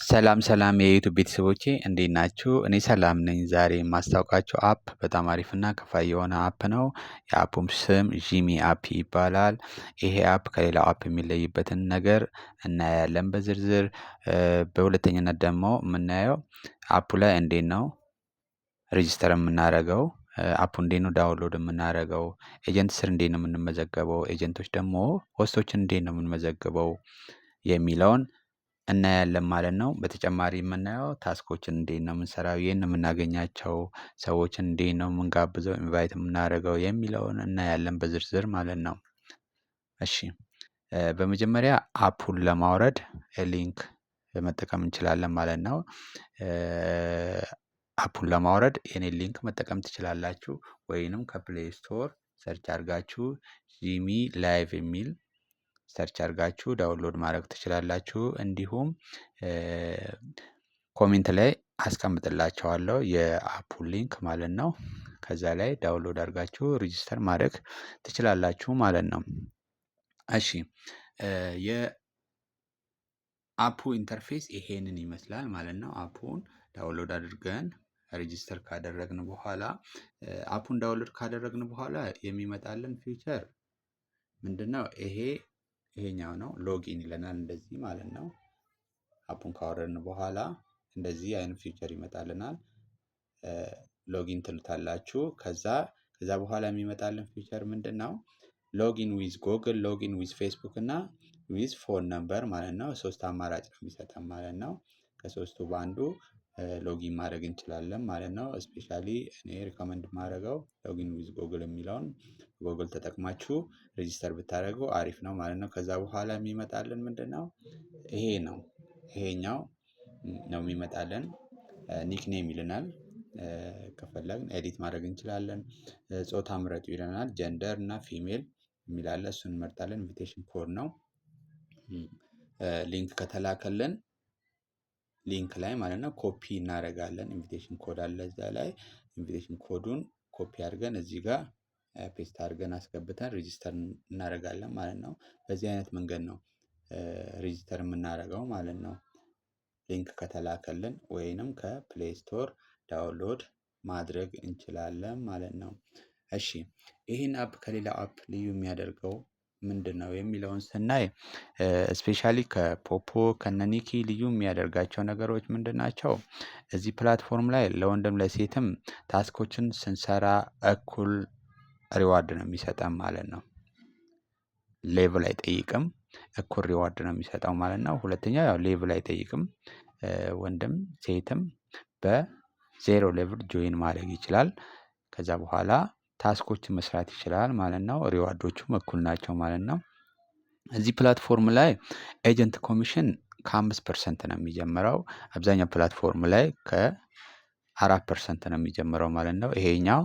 ሰላም ሰላም የዩቲዩብ ቤተሰቦቼ እንዴት ናችሁ? እኔ ሰላም ነኝ። ዛሬ የማስታውቃችሁ አፕ በጣም አሪፍና ከፋይ የሆነ አፕ ነው። የአፑም ስም ጂሚ አፕ ይባላል። ይሄ አፕ ከሌላው አፕ የሚለይበትን ነገር እናያለን በዝርዝር። በሁለተኛነት ደግሞ የምናየው አፑ ላይ እንዴት ነው ሬጂስተር የምናደርገው፣ አፑ እንዴት ነው ዳውንሎድ የምናደርገው፣ ኤጀንት ስር እንዴት ነው የምንመዘገበው፣ ኤጀንቶች ደግሞ ሆስቶችን እንዴት ነው የምንመዘግበው የሚለውን እናያለን ማለት ነው። በተጨማሪ የምናየው ታስኮችን እንዴት ነው የምንሰራው፣ የት ነው የምናገኛቸው፣ ሰዎችን እንዴት ነው የምንጋብዘው፣ ኢንቫይት የምናደርገው የሚለውን እናያለን በዝርዝር ማለት ነው። እሺ በመጀመሪያ አፑን ለማውረድ ሊንክ መጠቀም እንችላለን ማለት ነው። አፑን ለማውረድ የኔ ሊንክ መጠቀም ትችላላችሁ፣ ወይንም ከፕሌይ ስቶር ሰርች አድርጋችሁ ጂሚ ላይቭ የሚል ሰርች አድርጋችሁ ዳውንሎድ ማድረግ ትችላላችሁ። እንዲሁም ኮሜንት ላይ አስቀምጥላችኋለሁ የአፑን ሊንክ ማለት ነው። ከዛ ላይ ዳውንሎድ አድርጋችሁ ሬጂስተር ማድረግ ትችላላችሁ ማለት ነው። እሺ የአፑ ኢንተርፌስ ይሄንን ይመስላል ማለት ነው። አፑን ዳውንሎድ አድርገን ሬጂስተር ካደረግን በኋላ አፑን ዳውንሎድ ካደረግን በኋላ የሚመጣልን ፊቸር ምንድነው? ይሄኛው ነው። ሎጊን ይለናል እንደዚህ ማለት ነው። አፑን ካወረድን በኋላ እንደዚህ አይነት ፊቸር ይመጣልናል። ሎጊን ትሉታላችሁ። ከዛ በኋላ የሚመጣልን ፊቸር ምንድነው? ሎጊን ዊዝ ጎግል፣ ሎጊን ዊዝ ፌስቡክ እና ዊዝ ፎን ነምበር ማለት ነው። ሶስት አማራጭ ነው የሚሰጠን ማለት ነው። ከሶስቱ በአንዱ ሎጊን ማድረግ እንችላለን ማለት ነው። ስፔሻሊ እኔ ሪኮመንድ ማድረገው ሎጊን ዊዝ ጎግል የሚለውን ጎግል ተጠቅማችሁ ሬጂስተር ብታደርጉ አሪፍ ነው ማለት ነው። ከዛ በኋላ የሚመጣልን ምንድነው? ይሄ ነው። ይሄኛው ነው የሚመጣልን። ኒክኔም ይለናል። ከፈለግን ኤዲት ማድረግ እንችላለን። ጾታ ምረጡ ይለናል። ጀንደር እና ፊሜል የሚል አለ፣ እሱን እንመርጣለን። ኢንቪቴሽን ኮድ ነው። ሊንክ ከተላከልን ሊንክ ላይ ማለት ነው ኮፒ እናደርጋለን። ኢንቪቴሽን ኮድ አለ እዛ ላይ። ኢንቪቴሽን ኮዱን ኮፒ አድርገን እዚህ ጋር ፔስት አድርገን አስገብተን ሬጂስተር እናደርጋለን ማለት ነው። በዚህ አይነት መንገድ ነው ሬጂስተር የምናደርገው ማለት ነው። ሊንክ ከተላከልን ወይንም ከፕሌይ ስቶር ዳውንሎድ ማድረግ እንችላለን ማለት ነው። እሺ ይህን አፕ ከሌላ አፕ ልዩ የሚያደርገው ምንድነው የሚለውን ስናይ ስፔሻሊ ከፖፖ ከነኒኪ ልዩ የሚያደርጋቸው ነገሮች ምንድናቸው? እዚህ ፕላትፎርም ላይ ለወንድም ለሴትም ታስኮችን ስንሰራ እኩል ሪዋርድ ነው የሚሰጠን ማለት ነው። ሌቭል አይጠይቅም፣ እኩል ሪዋርድ ነው የሚሰጠው ማለት ነው። ሁለተኛው ያው ሌቭል አይጠይቅም። ወንድም ሴትም በዜሮ ሌቭል ጆይን ማድረግ ይችላል። ከዛ በኋላ ታስኮችን መስራት ይችላል ማለት ነው። ሪዋርዶቹም እኩል ናቸው ማለት ነው። እዚህ ፕላትፎርም ላይ ኤጀንት ኮሚሽን ከ5% ነው የሚጀምረው። አብዛኛው ፕላትፎርም ላይ ከ4% ነው የሚጀምረው ማለት ነው። ይሄኛው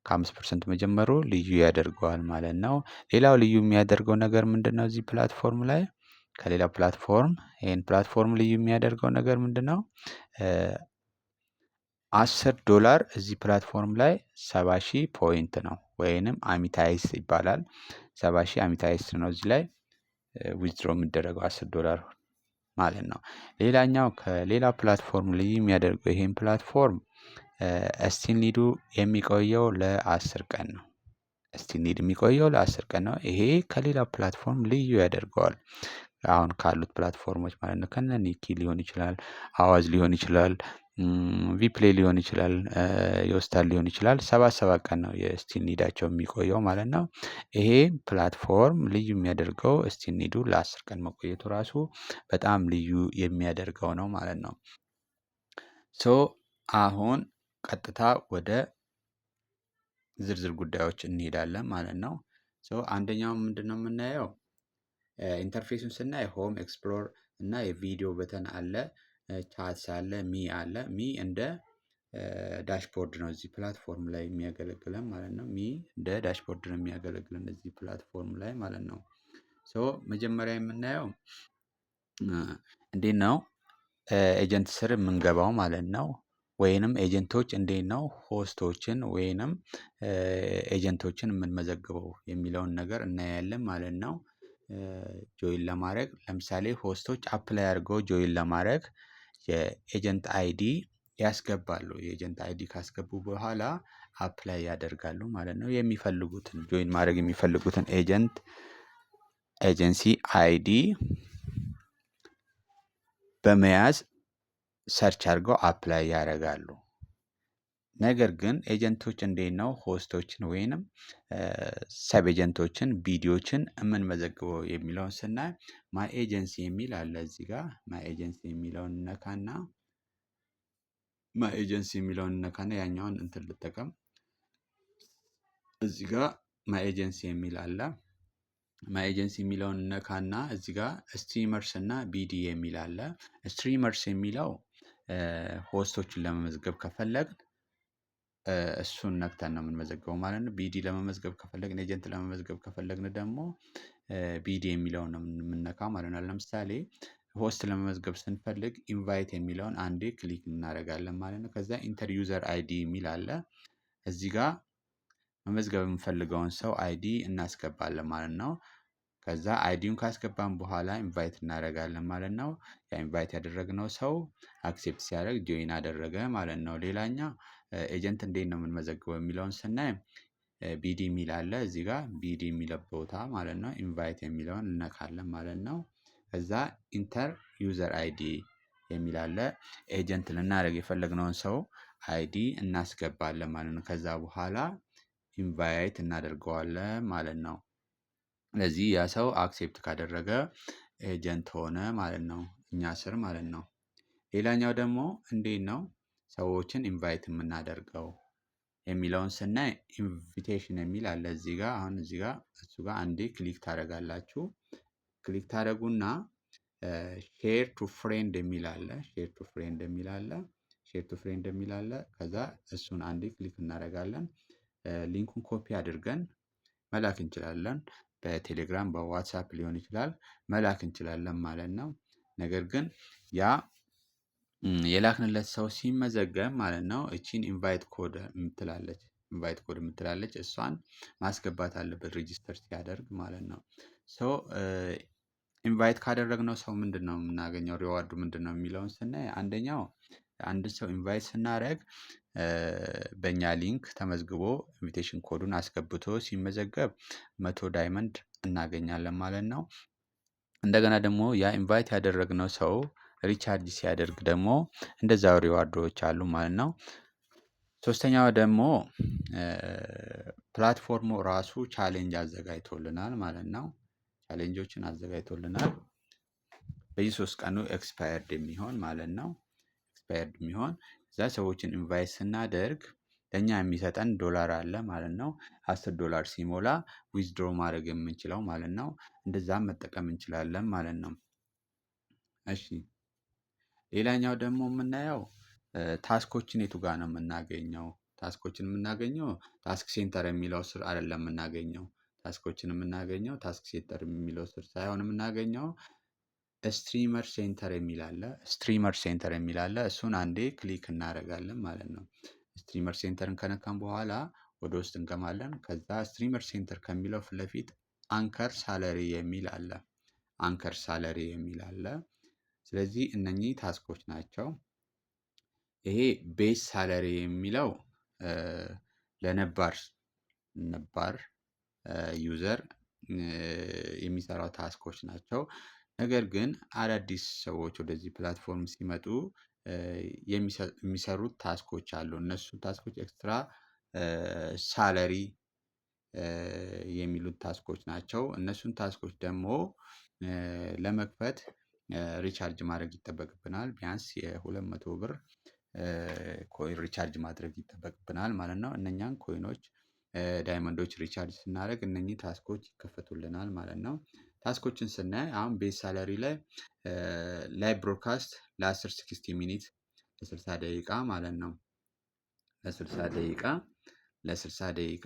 ከ5% መጀመሩ ልዩ ያደርገዋል ማለት ነው። ሌላው ልዩ የሚያደርገው ነገር ምንድነው? እዚህ ፕላትፎርም ላይ ከሌላ ፕላትፎርም ይሄን ፕላትፎርም ልዩ የሚያደርገው ነገር ምንድነው? $10 እዚህ ፕላትፎርም ላይ 70,000 ፖይንት ነው ወይንም አሚታይስ ይባላል። 70,000 አሚታይስ ነው እዚህ ላይ ዊዝድሮ የሚደረገው $10 ማለት ነው። ሌላኛው ከሌላ ፕላትፎርም ልዩ የሚያደርገው ይሄን ፕላትፎርም ስቲል ኒዱ የሚቆየው ለ10 ቀን ነው። ስቲል ኒድ የሚቆየው ለ10 ቀን ነው። ይሄ ከሌላ ፕላትፎርም ልዩ ያደርገዋል። አሁን ካሉት ፕላትፎርሞች ማለት ነው። ከነ ኒኪ ሊሆን ይችላል፣ አዋዝ ሊሆን ይችላል፣ ቪፕሌይ ሊሆን ይችላል፣ የወስታል ሊሆን ይችላል። 7 ቀን ነው የስቲል ኒዳቸው የሚቆየው ማለት ነው። ይሄ ፕላትፎርም ልዩ የሚያደርገው ስቲል ኒዱ ለ10 ቀን መቆየቱ ራሱ በጣም ልዩ የሚያደርገው ነው ማለት ነው። ሶ አሁን ቀጥታ ወደ ዝርዝር ጉዳዮች እንሄዳለን ማለት ነው። አንደኛው ምንድነው የምናየው? ኢንተርፌሱን ስናይ ሆም፣ ኤክስፕሎር እና የቪዲዮ በተን አለ፣ ቻትስ አለ፣ ሚ አለ። ሚ እንደ ዳሽቦርድ ነው እዚህ ፕላትፎርም ላይ የሚያገለግለን ማለት ነው። ሚ እንደ ዳሽቦርድ ነው የሚያገለግለን እዚህ ፕላትፎርም ላይ ማለት ነው። መጀመሪያ የምናየው እንዴት ነው ኤጀንት ስር የምንገባው ማለት ነው። ወይንም ኤጀንቶች እንዴት ነው ሆስቶችን ወይንም ኤጀንቶችን የምንመዘግበው የሚለውን ነገር እናያለን ማለት ነው። ጆይን ለማድረግ ለምሳሌ ሆስቶች አፕላይ አድርገው ጆይን ለማድረግ የኤጀንት አይዲ ያስገባሉ። የኤጀንት አይዲ ካስገቡ በኋላ አፕላይ ያደርጋሉ ማለት ነው። የሚፈልጉትን ጆይን ማድረግ የሚፈልጉትን ኤጀንሲ አይዲ በመያዝ ሰርች አድርገው አፕላይ ያደርጋሉ። ነገር ግን ኤጀንቶች እንዴት ነው ሆስቶችን ወይንም ሰብ ኤጀንቶችን ቢዲዎችን የምንመዘግበው የሚለውን ስናይ ማይ ኤጀንሲ የሚል አለ። እዚህ ጋር ማይ ኤጀንሲ የሚለውን ነካና ያኛውን እንትን ልጠቀም። እዚህ ጋር ማይ ኤጀንሲ የሚል አለ። ማይ ኤጀንሲ የሚለውን ነካና እዚህ ጋር ስትሪመርስ እና ቢዲ የሚል አለ። ስትሪመርስ የሚለው ሆስቶችን ለመመዝገብ ከፈለግን እሱን ነክተን ነው የምንመዘገበው ማለት ነው። ቢዲ ለመመዝገብ ከፈለግን ኤጀንት ለመመዝገብ ከፈለግን ደግሞ ቢዲ የሚለውን ነው የምንነካው ማለት ነው። ለምሳሌ ሆስት ለመመዝገብ ስንፈልግ ኢንቫይት የሚለውን አንዴ ክሊክ እናደርጋለን ማለት ነው። ከዛ ኢንተር ዩዘር አይዲ የሚል አለ። እዚህ ጋር መመዝገብ የምንፈልገውን ሰው አይዲ እናስገባለን ማለት ነው። ከዛ አይዲውን ካስገባን በኋላ ኢንቫይት እናደርጋለን ማለት ነው። ያ ኢንቫይት ያደረግነው ሰው አክሴፕት ሲያደርግ ጆይን አደረገ ማለት ነው። ሌላኛ ኤጀንት እንዴት ነው የምንመዘግበው የሚለውን ስናይ ቢዲ የሚል አለ። እዚህ ጋር ቢዲ የሚለው ቦታ ማለት ነው ኢንቫይት የሚለውን እነካለን ማለት ነው። ከዛ ኢንተር ዩዘር አይዲ የሚል አለ። ኤጀንት ልናደርግ የፈለግነውን ሰው አይዲ እናስገባለን ማለት ነው። ከዛ በኋላ ኢንቫይት እናደርገዋለን ማለት ነው። ስለዚህ ያ ሰው አክሴፕት ካደረገ ኤጀንት ሆነ ማለት ነው፣ እኛ ስር ማለት ነው። ሌላኛው ደግሞ እንዴት ነው ሰዎችን ኢንቫይት የምናደርገው የሚለውን ስናይ ኢንቪቴሽን የሚል አለ። እዚህ ጋር አሁን እዚህ ጋር እሱ ጋር አንዴ ክሊክ ታደርጋላችሁ። ክሊክ ታደርጉና ሼር ቱ ፍሬንድ የሚል አለ። ሼር ቱ ፍሬንድ የሚል አለ። ከዛ እሱን አንዴ ክሊክ እናደርጋለን። ሊንኩን ኮፒ አድርገን መላክ እንችላለን። በቴሌግራም በዋትሳፕ ሊሆን ይችላል መላክ እንችላለን ማለት ነው። ነገር ግን ያ የላክንለት ሰው ሲመዘገብ ማለት ነው እቺን ኢንቫይት ኮድ የምትላለች እሷን ማስገባት አለበት ሬጂስተር ሲያደርግ ማለት ነው። ሶ ኢንቫይት ካደረግነው ሰው ምንድነው የምናገኘው ሪዋርዱ ምንድነው የሚለውን ስናይ አንደኛው አንድ ሰው ኢንቫይት ስናደርግ በእኛ ሊንክ ተመዝግቦ ኢንቪቴሽን ኮዱን አስገብቶ ሲመዘገብ 100 ዳይመንድ እናገኛለን ማለት ነው። እንደገና ደግሞ ያ ኢንቫይት ያደረግነው ሰው ሪቻርጅ ሲያደርግ ደግሞ እንደዛው ሪዋርዶች አሉ ማለት ነው። ሶስተኛው ደግሞ ፕላትፎርሙ ራሱ ቻሌንጅ አዘጋጅቶልናል ማለት ነው። ቻሌንጆችን አዘጋጅቶልናል በየ3 ቀኑ ኤክስፓየርድ የሚሆን ማለት ነው። ኤክስፓየርድ የሚሆን እዛ ሰዎችን ኢንቫይት ስናደርግ ለእኛ የሚሰጠን ዶላር አለ ማለት ነው። $10 ሲሞላ ዊዝድሮ ማድረግ የምንችለው ማለት ነው። እንደዛም መጠቀም እንችላለን ማለት ነው። እሺ ሌላኛው ደግሞ የምናየው ታስኮችን የቱ ጋር ነው የምናገኘው? ታስኮችን የምናገኘው ታስክ ሴንተር የሚለው ስር አይደለም የምናገኘው። ታስኮችን የምናገኘው ታስክ ሴንተር የሚለው ስር ሳይሆን የምናገኘው ስትሪመር ሴንተር የሚል አለ። እሱን አንዴ ክሊክ እናደርጋለን ማለት ነው። ስትሪመር ሴንተርን ከነካን በኋላ ወደ ውስጥ እንገማለን። ከዛ ስትሪመር ሴንተር ከሚለው ፊት ለፊት አንከር ሳለሪ የሚል አለ። ስለዚህ እነኚህ ታስኮች ናቸው። ይሄ ቤዝ ሳለሪ የሚለው ለነባር ዩዘር የሚሰራው ታስኮች ናቸው። ነገር ግን አዳዲስ ሰዎች ወደዚህ ፕላትፎርም ሲመጡ የሚሰሩት ታስኮች አሉ። እነሱ ታስኮች ኤክስትራ ሳለሪ የሚሉት ታስኮች ናቸው። እነሱን ታስኮች ደግሞ ለመክፈት ሪቻርጅ ማድረግ ይጠበቅብናል። ቢያንስ የ200 ብር ኮይን ሪቻርጅ ማድረግ ይጠበቅብናል ማለት ነው። እነኛን ኮይኖች ዳይመንዶች ሪቻርጅ ስናደርግ እነኚህ ታስኮች ይከፈቱልናል ማለት ነው። ታስኮችን ስናይ አሁን ቤዝ ሳለሪ ላይ ላይቭ ብሮድካስት ለ10-60 ሚኒት ለ60 ደቂቃ ማለት ነው። ለ60 ደቂቃ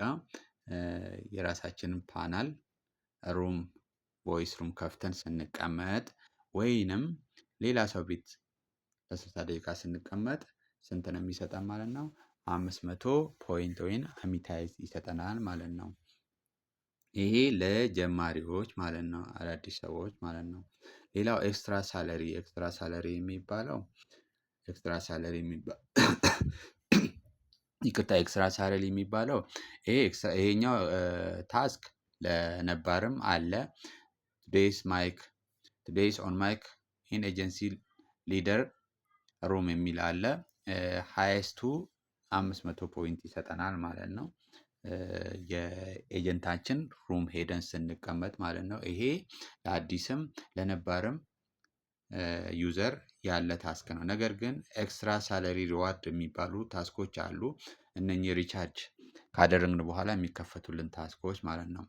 የራሳችንን ፓናል ቮይስ ሩም ከፍተን ስንቀመጥ ወይንም ሌላ ሰው ቤት ለ60 ደቂቃ ስንቀመጥ ስንት ነው የሚሰጠን ማለት ነው? 500 ፖይንት ወይን አሚታይዝ ይሰጠናል ማለት ነው። ይሄ ለጀማሪዎች ማለት ነው፣ አዳዲስ ሰዎች ማለት ነው። ሌላው ኤክስትራ ሳለሪ የሚባለው ኤክስትራ ሳለሪ ይቅርታ ኤክስትራ ሳለሪ የሚባለው ይሄኛው ታስክ ለነባርም አለ። ቱዴይስ ኦን ማይክ ኢን ኤጀንሲ ሊደር ሩም የሚል አለ። ሃይስቱ 500 ፖይንት ይሰጠናል ማለት ነው። የኤጀንታችን ሩም ሄደን ስንቀመጥ ማለት ነው። ይሄ ለአዲስም ለነባርም ዩዘር ያለ ታስክ ነው። ነገር ግን ኤክስትራ ሳለሪ ሪዋርድ የሚባሉ ታስኮች አሉ። እነኚህ ሪቻርጅ ካደረግን በኋላ የሚከፈቱልን ታስኮች ማለት ነው።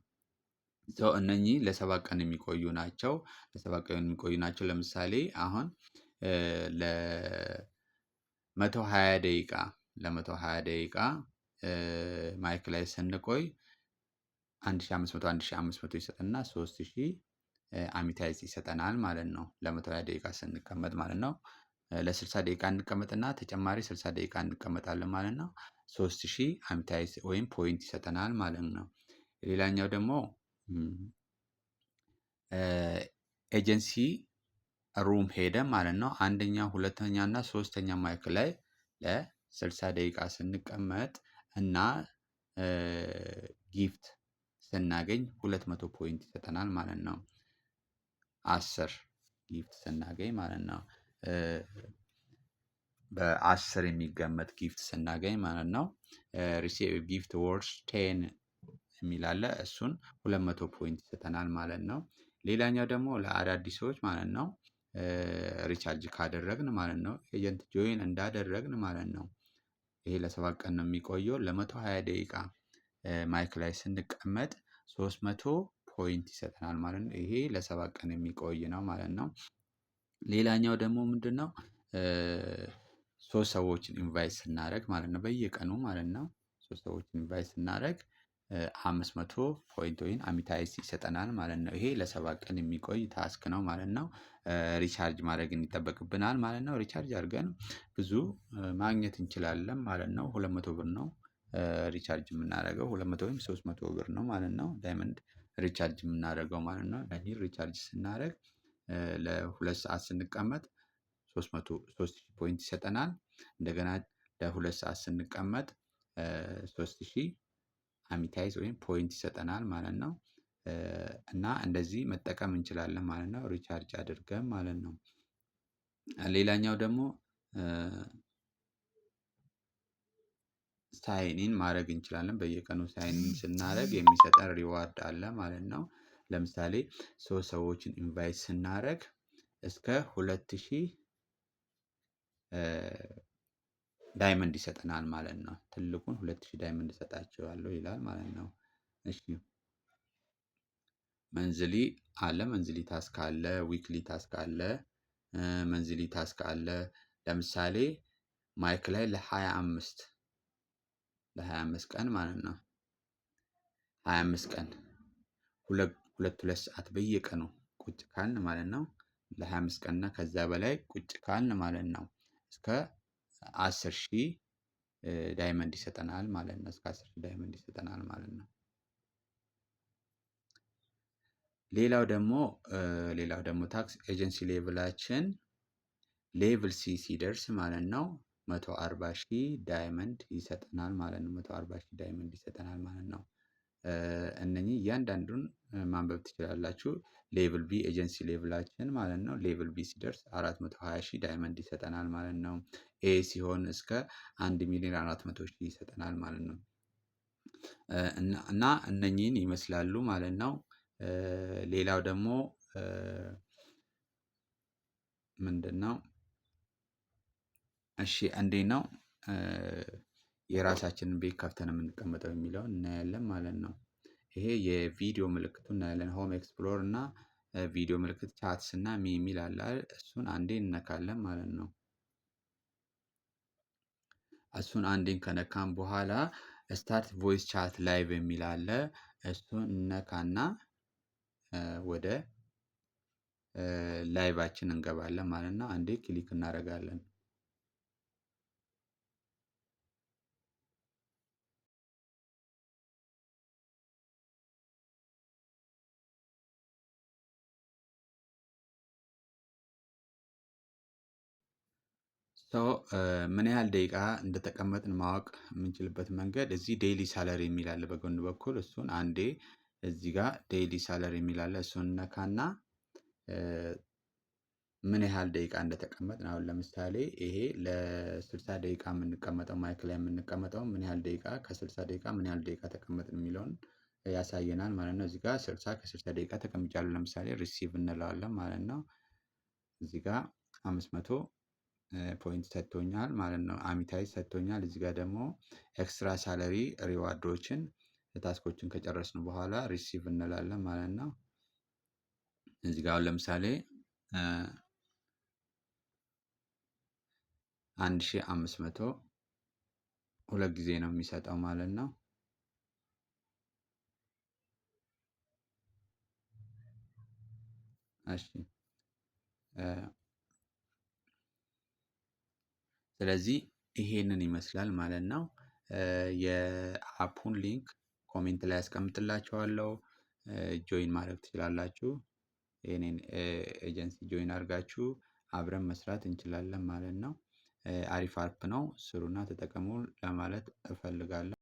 እነኚህ ለ7 ቀን የሚቆዩ ናቸው። ለምሳሌ አሁን ለ120 ደቂቃ ማይክ ላይ ስንቆይ 1500 ይሰጠና 3000 አሚታይዝ ይሰጠናል ማለት ነው። ለ120 ደቂቃ ስንቀመጥ ማለት ነው። ለ60 ደቂቃ እንቀመጥና ተጨማሪ 60 ደቂቃ እንቀመጣለን ማለት ነው። 3000 አሚታይዝ ወይም ፖይንት ይሰጠናል ማለት ነው። ሌላኛው ደግሞ ኤጀንሲ ሩም ሄደን ማለት ነው። አንደኛ፣ ሁለተኛ እና ሶስተኛ ማይክ ላይ ለ60 ደቂቃ ስንቀመጥ እና ጊፍት ስናገኝ 200 ፖይንት ይሰጠናል ማለት ነው። 10 ጊፍት ስናገኝ ማለት ነው። በ10 የሚገመት ጊፍት ስናገኝ ማለት ነው። ሪሲቭ ጊፍት ወርስ 10 የሚል አለ። እሱን 200 ፖይንት ይሰጠናል ማለት ነው። ሌላኛው ደግሞ ለአዳዲስ ሰዎች ማለት ነው። ሪቻርጅ ካደረግን ማለት ነው። ኤጀንት ጆይን እንዳደረግን ማለት ነው። ይሄ ለ7 ቀን ነው የሚቆየው። ለ120 ደቂቃ ማይክ ላይ ስንቀመጥ 300 ፖይንት ይሰጠናል ማለት ነው። ይሄ ለ7 ቀን የሚቆይ ነው ማለት ነው። ሌላኛው ደግሞ ምንድነው? 3 ሰዎችን ኢንቫይት ስናደርግ ማለት ነው። በየቀኑ ማለት ነው። 3 ሰዎችን ኢንቫይት ስናደርግ 500 ፖይንት ወይም አሚታይዝ ይሰጠናል ማለት ነው። ይሄ ለ7 ቀን የሚቆይ ታስክ ነው ማለት ነው። ሪቻርጅ ማድረግ ይጠበቅብናል ማለት ነው። ሪቻርጅ አድርገን ብዙ ማግኘት እንችላለን ማለት ነው። 200 ብር ነው ሪቻርጅ የምናደርገው 200 ወይም 300 ብር ነው ማለት ነው። ዳይመንድ ሪቻርጅ የምናደርገው ማለት ነው። ለዚህ ሪቻርጅ ስናደርግ ለ2 ሰዓት ስንቀመጥ 3000 ፖይንት ይሰጠናል። እንደገና ለ2 ሰዓት ስንቀመጥ 3000 አሚታይዝ ወይም ፖይንት ይሰጠናል ማለት ነው። እና እንደዚህ መጠቀም እንችላለን ማለት ነው። ሪቻርጅ አድርገን ማለት ነው። ሌላኛው ደግሞ ሳይኒን ማድረግ እንችላለን። በየቀኑ ሳይኒን ስናደርግ የሚሰጠን ሪዋርድ አለ ማለት ነው። ለምሳሌ 3 ሰዎችን ኢንቫይት ስናደርግ እስከ 2000 ዳይመንድ ይሰጠናል ማለት ነው። ትልቁን 2000 ዳይመንድ እሰጣቸዋለሁ ይላል ማለት ነው። እሺ መንዝሊ አለ። መንዝሊ ታስክ አለ። ዊክሊ ታስክ አለ። መንዝሊ ታስክ አለ። ለምሳሌ ማይክ ላይ ለ25 ቀን ማለት ነው። 25 ቀን ሁለት ሰዓት በየቀኑ ቁጭ ካልን ማለት ነው። ለ25 ቀን እና ከዛ በላይ ቁጭ ካልን ማለት ነው። እስከ 10000 ዳይመንድ ይሰጠናል ማለት ነው። እስከ 10000 ዳይመንድ ይሰጠናል ማለት ነው። ሌላው ደግሞ ታክስ ኤጀንሲ ሌቭላችን ሌቭል ሲ ሲደርስ ማለት ነው 140,000 ዳይመንድ ይሰጠናል ማለት ነው። 140,000 ዳይመንድ ይሰጠናል ማለት ነው። እነኚህ እያንዳንዱን ማንበብ ትችላላችሁ። ሌቭል ቢ ኤጀንሲ ሌቭላችን ማለት ነው። ሌቭል ቢ ሲደርስ 420,000 ዳይመንድ ይሰጠናል ማለት ነው። ኤ ሲሆን እስከ 1,400,000 ይሰጠናል ማለት ነው። እና እነኚህን ይመስላሉ ማለት ነው። ሌላው ደግሞ ምንድነው? እሺ እንዴት ነው የራሳችንን ቤት ከፍተን የምንቀመጠው የሚለውን እናያለን ማለት ነው። ይሄ የቪዲዮ ምልክቱን እናያለን። ሆም ኤክስፕሎር እና ቪዲዮ ምልክት ቻትስ እና ሚ የሚል አለ አይደል? እሱን አንዴ እንነካለን ማለት ነው። እሱን አንዴን ከነካን በኋላ ስታርት ቮይስ ቻት ላይቭ የሚል አለ። እሱን እነካና ወደ ላይቫችን እንገባለን ማለት ነው። አንዴ ክሊክ እናደርጋለን። ምን ያህል ደቂቃ እንደተቀመጥን ማወቅ የምንችልበት መንገድ እዚህ ዴይሊ ሳለሪ የሚል አለ በጎን በኩል እሱን አንዴ እዚህ ጋር ዴይሊ ሳለሪ የሚል አለ እሱን ነካና ምን ያህል ደቂቃ እንደተቀመጥን አሁን ለምሳሌ ይሄ ለ60 ደቂቃ የምንቀመጠው ማይክ ላይ የምንቀመጠው ምን ያህል ደቂቃ ከ60 ደቂቃ ምን ያህል ደቂቃ ተቀመጥን የሚለውን ያሳየናል ማለት ነው። እዚህ ጋር 60 ከ60 ደቂቃ ተቀምጫለሁ ለምሳሌ ሪሲቭ እንለዋለን ማለት ነው። እዚህ ጋር 500 ፖይንት ሰጥቶኛል ማለት ነው። አሚታይዝ ሰጥቶኛል። እዚህ ጋር ደግሞ ኤክስትራ ሳለሪ ሪዋርዶችን ታስኮችን ከጨረስን በኋላ ሪሲቭ እንላለን ማለት ነው። እዚህ ጋር ለምሳሌ 1500 ሁለት ጊዜ ነው የሚሰጠው ማለት ነው። እሺ ስለዚህ ይሄንን ይመስላል ማለት ነው። የአፑን ሊንክ ኮሜንት ላይ አስቀምጥላችኋለሁ። ጆይን ማድረግ ትችላላችሁ። የኔን ኤጀንሲ ጆይን አድርጋችሁ አብረን መስራት እንችላለን ማለት ነው። አሪፍ አፕ ነው። ስሩና ተጠቀሙ ለማለት እፈልጋለሁ።